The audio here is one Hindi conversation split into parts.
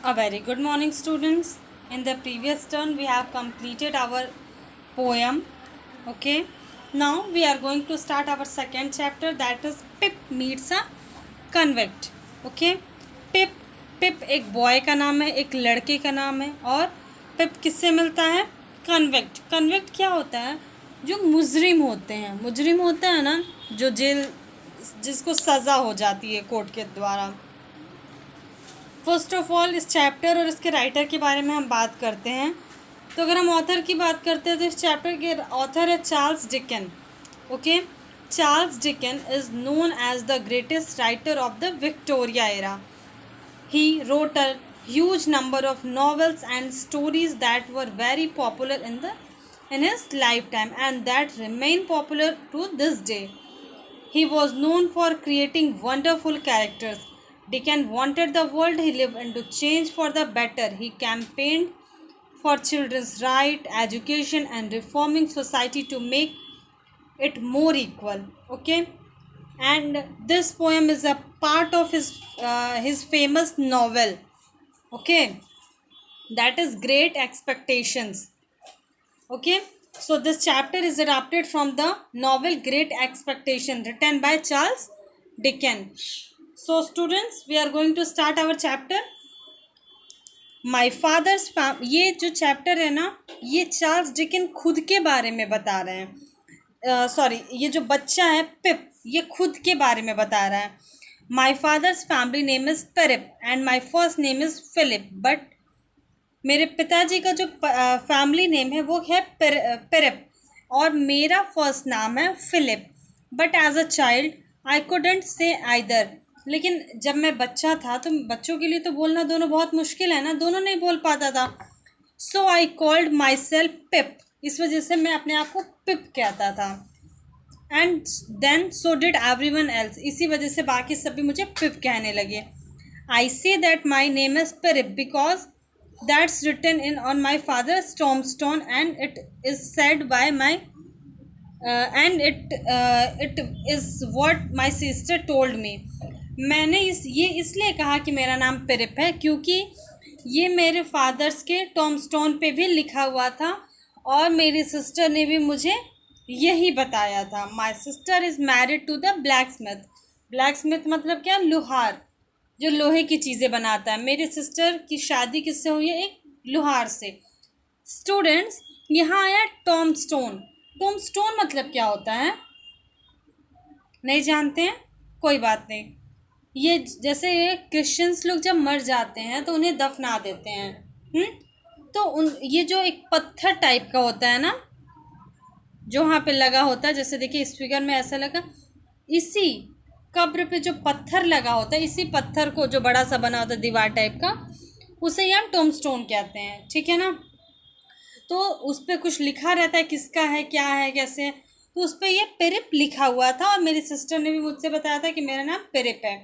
A very good morning, students. In the previous turn, we have completed our poem. Okay. Now we are going to start our second chapter, that is Pip meets a convict. Okay. Pip पिप एक बॉय का नाम है, एक लड़के का नाम है, और पिप किससे मिलता है? कन्विक्ट। कन्विक्ट क्या होता है? जो मुजरिम होते हैं, मुजरिम होता है ना, जो जेल, जिसको सज़ा हो जाती है कोर्ट के द्वारा। फर्स्ट ऑफ ऑल इस चैप्टर और इसके राइटर के बारे में हम बात करते हैं। तो अगर हम ऑथर की बात करते हैं तो इस चैप्टर के ऑथर है Charles Dicken. Okay, Charles Dicken is known as the greatest writer of the Victoria era. He wrote a huge number of novels and stories that were very popular in his lifetime and that remain popular to this day. He was known for creating wonderful characters. Dickens wanted the world he lived in to change for the better. He campaigned for children's right, education, and reforming society to make it more equal. Okay, and this poem is a part of his famous novel. Okay, that is Great Expectations. Okay, so this chapter is adapted from the novel Great Expectation written by Charles Dickens. So students, we are going to start our chapter. My father's fam, ये जो चैप्टर है ना, ये चार्ल्स डिकन खुद के बारे में बता रहे हैं। सॉरी, ये जो बच्चा है पिप, ये खुद के बारे में बता रहा है। My father's family name is Pirrip and my first name is Philip, but मेरे पिताजी का जो फैमिली नेम है वो है पेरिप, और मेरा फर्स्ट नाम है Philip. But as a child I couldn't say either, लेकिन जब मैं बच्चा था तो बच्चों के लिए तो बोलना दोनों बहुत मुश्किल है ना, दोनों नहीं बोल पाता था। सो आई कॉल्ड माई सेल्फ पिप, इस वजह से मैं अपने आप को पिप कहता था। And then so did every one else, इसी वजह से बाकी सभी मुझे पिप कहने लगे। I say that my name is Pip because that's written in on my father's tombstone and it is said by my and it is what my sister told me. मैंने ये इसलिए कहा कि मेरा नाम पिरिप है क्योंकि ये मेरे फादर्स के टॉम्बस्टोन पे भी लिखा हुआ था और मेरी सिस्टर ने भी मुझे यही बताया था। My sister is married to the blacksmith. Blacksmith मतलब क्या? लोहार, जो लोहे की चीज़ें बनाता है। मेरी सिस्टर की शादी किससे हुई है? एक लोहार से। स्टूडेंट्स, यहाँ आया टॉम्बस्टोन। टॉम्बस्टोन मतलब क्या होता है? नहीं जानते हैं? कोई बात नहीं। ये जैसे क्रिश्चियंस लोग जब मर जाते हैं तो उन्हें दफना देते हैं। तो ये जो एक पत्थर टाइप का होता है ना, जो वहाँ पे लगा होता है, जैसे देखिए इस फिगर में ऐसा लगा, इसी कब्र पे जो पत्थर लगा होता है, इसी पत्थर को जो बड़ा सा बना होता है दीवार टाइप का, उसे ही हम टॉम्बस्टोन कहते हैं। ठीक है ना? तो उस पर कुछ लिखा रहता है, किसका है, क्या है, कैसे है। तो उस पर ये पेरिप लिखा हुआ था और मेरी सिस्टर ने भी मुझसे बताया था कि मेरा नाम पेरिप है।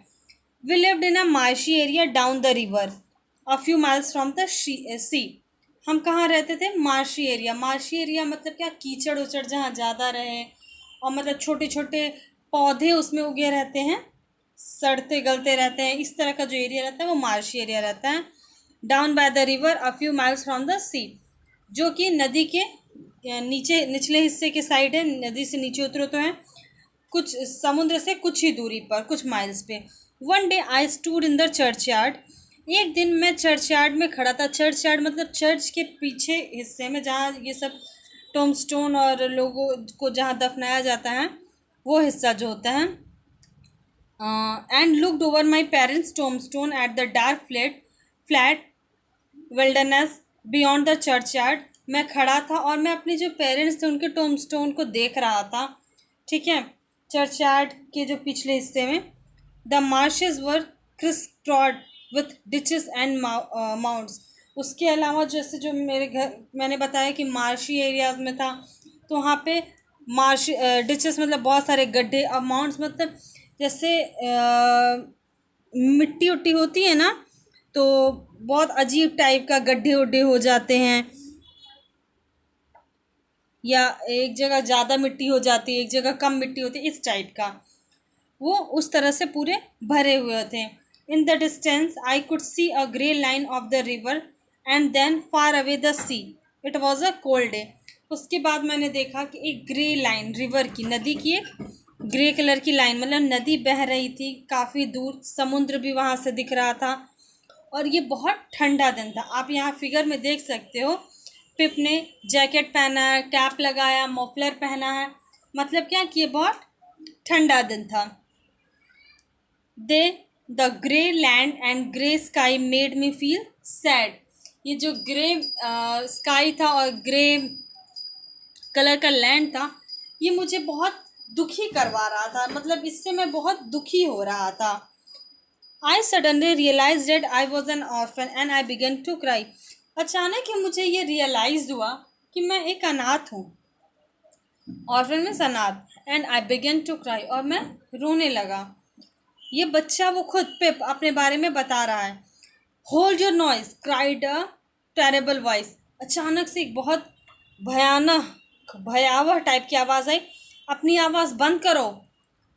We lived in a marshy area down the river a few miles from the sea. हम कहाँ रहते थे? Marshy area. मार्शी एरिया मतलब क्या? कीचड़ उचड़ जहाँ ज़्यादा रहे, और मतलब छोटे छोटे पौधे उसमें उगे रहते हैं, सड़ते गलते रहते हैं, इस तरह का जो एरिया रहता है वो मार्शी एरिया रहता है। Down by the river a few miles from the sea, जो कि नदी के नीचे, निचले हिस्से के साइड है। नदी से नीचे उतरो तो है कुछ, समुद्र से कुछ ही दूरी पर, कुछ माइल्स पे। One day I stood in the church yard. एक दिन मैं चर्च यार्ड में खड़ा था। चर्च यार्ड मतलब चर्च के पीछे हिस्से में, जहाँ ये सब टॉम्बस्टोन और लोगों को जहाँ दफनाया जाता है, वो हिस्सा जो होता है। And looked over my parents tombstone at the dark flat wilderness beyond the churchyard. मैं खड़ा था और मैं अपने जो पेरेंट्स थे उनके टॉम्बस्टोन को देख रहा था। ठीक है? चर्च यार्ड के जो पिछले हिस्से में। The marshes were criss-crossed with ditches and mounds. उसके अलावा जैसे जो मेरे घर, मैंने बताया कि मार्शी एरियाज में था, तो वहाँ पे मार्श डिचेस मतलब बहुत सारे गड्ढे, और माउंट्स मतलब जैसे मिट्टी उट्टी होती है ना, तो बहुत अजीब टाइप का गड्ढे उड्ढे हो जाते हैं, या एक जगह ज़्यादा मिट्टी हो जाती है, एक जगह कम मिट्टी होती है, इस टाइप का वो उस तरह से पूरे भरे हुए थे। In the distance, I could see a grey line of the river and then far away the sea. It was a cold day. उसके बाद मैंने देखा कि एक ग्रे लाइन, रिवर की, नदी की एक ग्रे कलर की लाइन, मतलब नदी बह रही थी काफ़ी दूर, समुद्र भी वहाँ से दिख रहा था और ये बहुत ठंडा दिन था। आप यहाँ फिगर में देख सकते हो, पिप ने जैकेट पहना है, कैप लगाया, मफलर पहना है, मतलब क्या कि ये बहुत ठंडा दिन था। They the grey land and grey sky made me feel sad. ये जो ग्रे स्काई था और ग्रे कलर का लैंड था, ये मुझे बहुत दुखी करवा रहा था, मतलब इससे मैं बहुत दुखी हो रहा था। I suddenly realized that I was an orphan and I began to cry. अचानक ही मुझे ये रियलाइज हुआ कि मैं एक अनाथ हूँ, ऑर्फन में अनाथ, and I began to cry, और मैं रोने लगा। ये बच्चा वो खुद पिप अपने बारे में बता रहा है। Hold your noise cried a terrible voice. अचानक से एक बहुत भयानक भयावह टाइप की आवाज़ आई, अपनी आवाज़ बंद करो।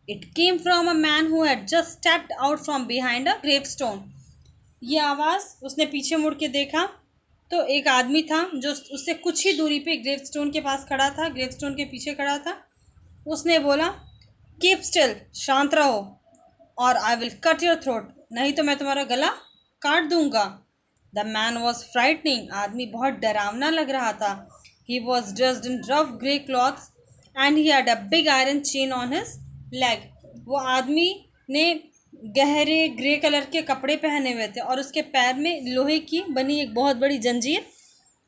It came from a man who had just stepped out from behind a gravestone. ये आवाज़, उसने पीछे मुड़ के देखा तो एक आदमी था जो उससे कुछ ही दूरी पे ग्रेवस्टोन के पास खड़ा था, ग्रेवस्टोन के पीछे खड़ा था। उसने बोला, कीप स्टिल, शांत रहो, और I will cut your throat, नहीं तो मैं तुम्हारा गला काट दूंगा। The man was frightening. आदमी बहुत डरावना लग रहा था। He was dressed in rough grey clothes and he had a big iron chain on his leg. वो आदमी ने गहरे ग्रे कलर के कपड़े पहने हुए थे और उसके पैर में लोहे की बनी एक बहुत बड़ी जंजीर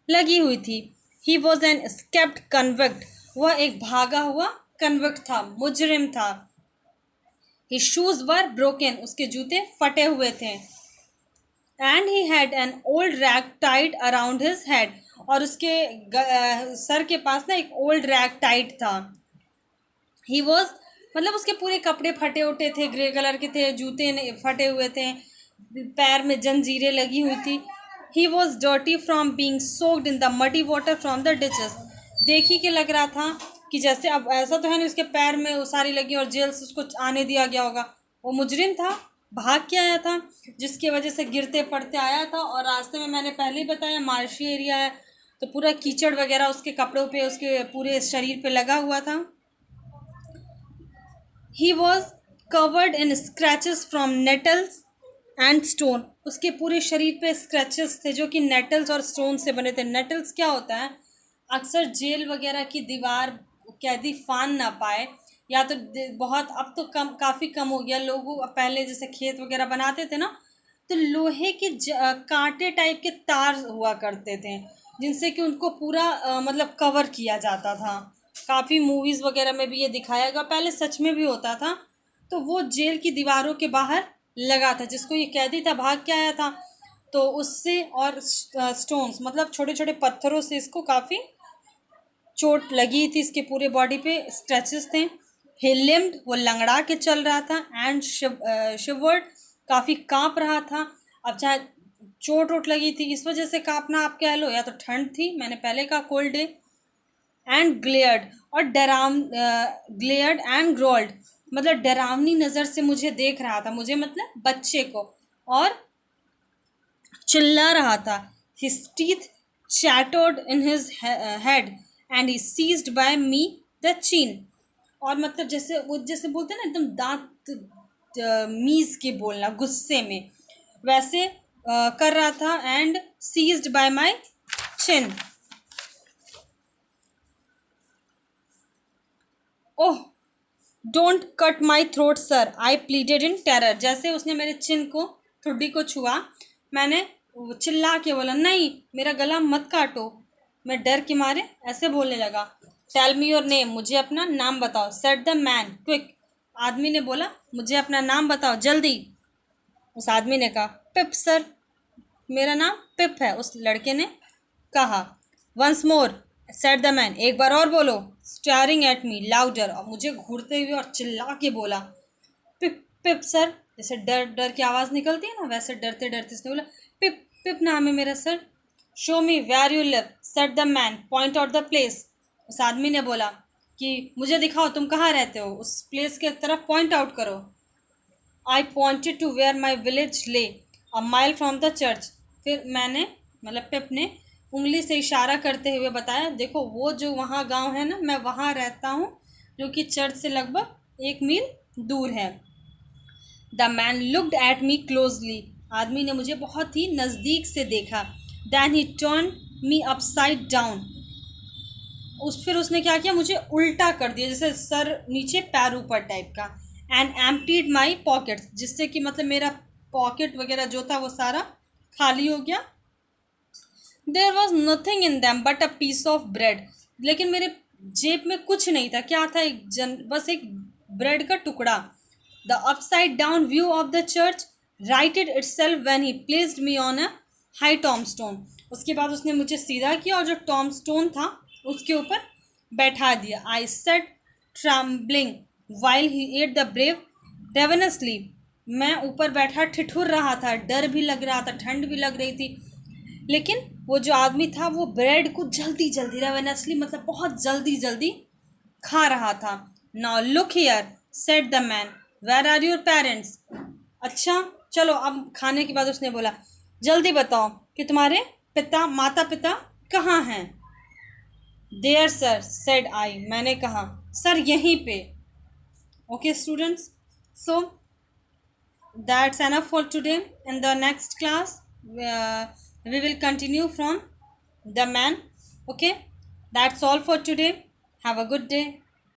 लगी हुई थी। He was an escaped convict. वह एक भागा हुआ कन्विक्ट था, मुजरिम था। His shoes were broken. उसके जूते फटे हुए थे। And he had an old rag tied around his head. और उसके सर के पास ना एक old rag tied था। He was, मतलब उसके पूरे कपड़े फटे उठे थे, ग्रे कलर के थे, जूते फटे हुए थे, पैर में जंजीरें लगी हुई थी। He was dirty from being soaked in the muddy water from the ditches. देखी के लग रहा था कि जैसे, अब ऐसा तो है नहीं उसके पैर में उसारी लगी और जेल से उसको आने दिया गया होगा। वो मुजरिम था, भाग के आया था, जिसकी वजह से गिरते पड़ते आया था, और रास्ते में मैंने पहले ही बताया मार्शी एरिया है तो पूरा कीचड़ वगैरह उसके कपड़ों पे, उसके पूरे शरीर पे लगा हुआ था। He was covered in scratches from nettles and stone. उसके पूरे शरीर पे स्क्रैचेस थे जो कि नेटल्स और स्टोन से बने थे। नेटल्स क्या होता है, अक्सर जेल वगैरह की दीवार कैदी फान ना पाए, या तो बहुत, अब तो कम, काफ़ी कम हो गया, लोगों पहले जैसे खेत वगैरह बनाते थे ना, तो लोहे के कांटे टाइप के तार हुआ करते थे जिनसे कि उनको पूरा मतलब कवर किया जाता था। काफ़ी मूवीज़ वगैरह में भी ये दिखाया गया, पहले सच में भी होता था। तो वो जेल की दीवारों के बाहर लगा था, जिसको ये कैदी था भाग के आया था, तो उससे, और स्टोन्स मतलब छोटे छोटे पत्थरों से इसको काफ़ी चोट लगी थी, इसके पूरे बॉडी पे स्क्रैचेस थे। ही लिम्ड, वो लंगड़ा के चल रहा था, एंड शिवर्ड, काफ़ी काँप रहा था। अब चाहे चोट वोट लगी थी इस वजह से काँपना आप कह लो, या तो ठंड थी, मैंने पहले कहा कोल्ड डे। एंड ग्लेयर्ड, और ग्लेयर्ड एंड ग्रोल्ड, मतलब डरावनी नज़र से मुझे देख रहा था, मुझे मतलब बच्चे को, और चिल्ला रहा था। His teeth chattered in his head and he seized by me the chin. और मतलब जैसे वो, जैसे बोलते हैं ना एकदम दांत मीज के बोलना गुस्से में, वैसे कर रहा था। And seized by my chin. Oh, don't cut my throat sir, I pleaded in terror. जैसे उसने मेरे चिन को, ठुड्डी को छुआ, मैंने चिल्ला के बोला, नहीं मेरा गला मत काटो, मैं डर के मारे ऐसे बोलने लगा। टेल मी योर नेम, मुझे अपना नाम बताओ। सेट द मैन क्विक, आदमी ने बोला, मुझे अपना नाम बताओ जल्दी। उस आदमी ने कहा, पिप सर, मेरा नाम पिप है, उस लड़के ने कहा। Once more said the man, एक बार और बोलो। स्टारिंग एट मी लाउडर, और मुझे घूरते हुए और चिल्ला के बोला, पिप पिप सर, जैसे डर डर की आवाज़ निकलती है ना, वैसे डरते डरते उसने बोला, पिप पिप नाम है मेरा sir. Show me where you live, said the man, point out the place. उस आदमी ने बोला कि मुझे दिखाओ तुम कहाँ रहते हो, उस प्लेस के तरफ पॉइंट आउट करो। I pointed to where my village lay a mile from the church. फिर मैंने मतलब पिप ने उंगली से इशारा करते हुए बताया, देखो वो जो वहाँ गांव है ना, मैं वहाँ रहता हूँ, जो कि चर्च से लगभग 1 मील दूर है। The man looked at me closely. आदमी ने मुझे बहुत ही नज़दीक से देखा। Then he turned me upside down. फिर उसने क्या किया, मुझे उल्टा कर दिया, जैसे सर नीचे पैर ऊपर टाइप का। एंड एम्प्टीड माई पॉकेट्स, जिससे कि मतलब मेरा पॉकेट वगैरह जो था वो सारा खाली हो गया। There was nothing in them but a piece of bread. लेकिन मेरे जेब में कुछ नहीं था। क्या था, बस एक ब्रेड का टुकड़ा। The upside down view of the church righted itself when he placed me on a high tombstone. उसके बाद उसने मुझे सीधा किया और जो टॉमस्टोन था उसके ऊपर बैठा दिया। I sat trembling while he ate the bread ravenously. मैं ऊपर बैठा ठिठुर रहा था, डर भी लग रहा था, ठंड भी लग रही थी, लेकिन वो जो आदमी था वो ब्रेड को जल्दी जल्दी रेवनसली मतलब बहुत जल्दी जल्दी खा रहा था। Now look here said the man, where are your parents. अच्छा चलो, अब खाने के बाद उसने बोला, जल्दी बताओ कि तुम्हारे पिता माता पिता कहाँ हैं। देयर सर सेड आई, मैंने कहा सर यहीं पे। Okay students, so that's enough for today. In the next class we will continue from the man. Okay, that's all for today. Have a good day.